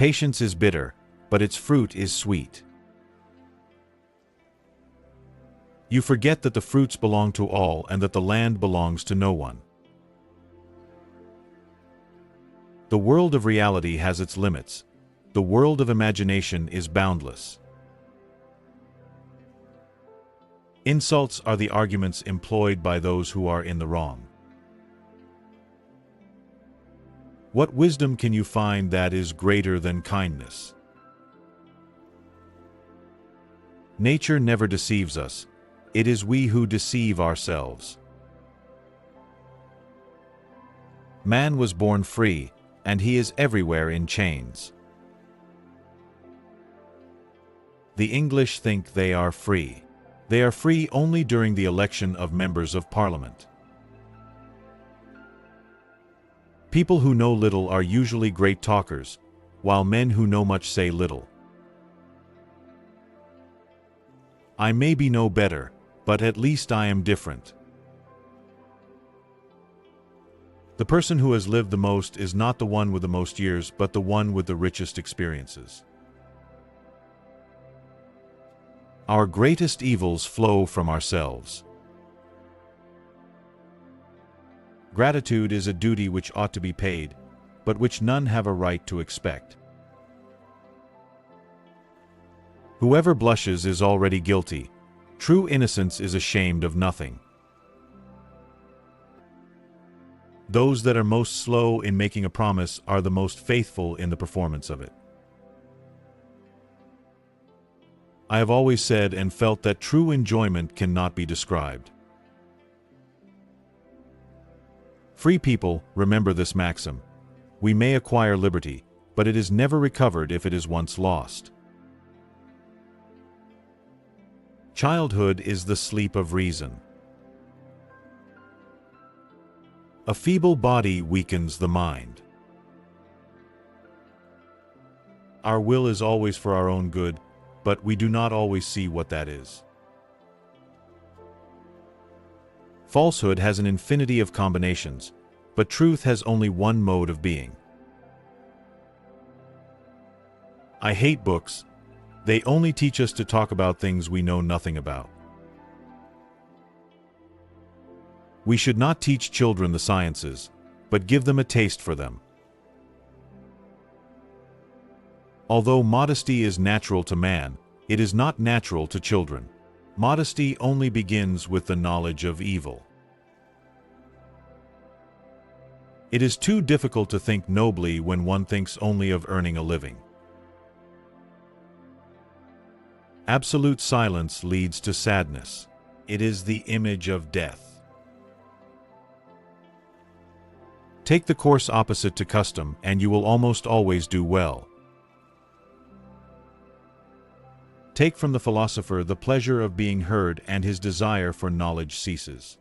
Patience is bitter, but its fruit is sweet. You forget that the fruits belong to all and that the land belongs to no one. The world of reality has its limits. The world of imagination is boundless. Insults are the arguments employed by those who are in the wrong. What wisdom can you find that is greater than kindness? Nature never deceives us. It is we who deceive ourselves. Man was born free, and he is everywhere in chains. The English think they are free. They are free only during the election of members of Parliament. People who know little are usually great talkers, while men who know much say little. I may be no better, but at least I am different. The person who has lived the most is not the one with the most years, but the one with the richest experiences. Our greatest evils flow from ourselves. Gratitude is a duty which ought to be paid, but which none have a right to expect. Whoever blushes is already guilty. True innocence is ashamed of nothing. Those that are most slow in making a promise are the most faithful in the performance of it. I have always said and felt that true enjoyment cannot be described. Free people remember this maxim. We may acquire liberty, but it is never recovered if it is once lost. Childhood is the sleep of reason. A feeble body weakens the mind. Our will is always for our own good, but we do not always see what that is. Falsehood has an infinity of combinations, but truth has only one mode of being. I hate books. They only teach us to talk about things we know nothing about. We should not teach children the sciences, but give them a taste for them. Although modesty is natural to man, it is not natural to children. Modesty only begins with the knowledge of evil. It is too difficult to think nobly when one thinks only of earning a living. Absolute silence leads to sadness. It is the image of death. Take the course opposite to custom, and you will almost always do well. Take from the philosopher the pleasure of being heard, and his desire for knowledge ceases.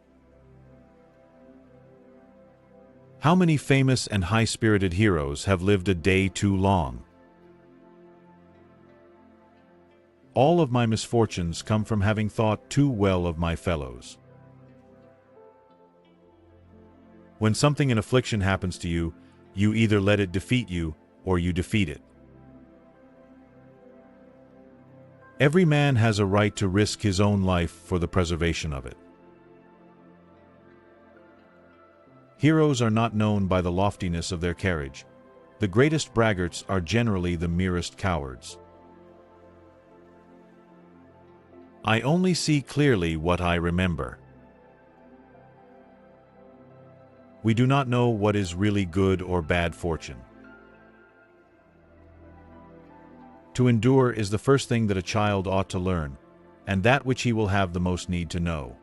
How many famous and high-spirited heroes have lived a day too long? All of my misfortunes come from having thought too well of my fellows. When something in affliction happens to you, you either let it defeat you, or you defeat it. Every man has a right to risk his own life for the preservation of it. Heroes are not known by the loftiness of their carriage. The greatest braggarts are generally the merest cowards. I only see clearly what I remember. We do not know what is really good or bad fortune. To endure is the first thing that a child ought to learn, and that which he will have the most need to know.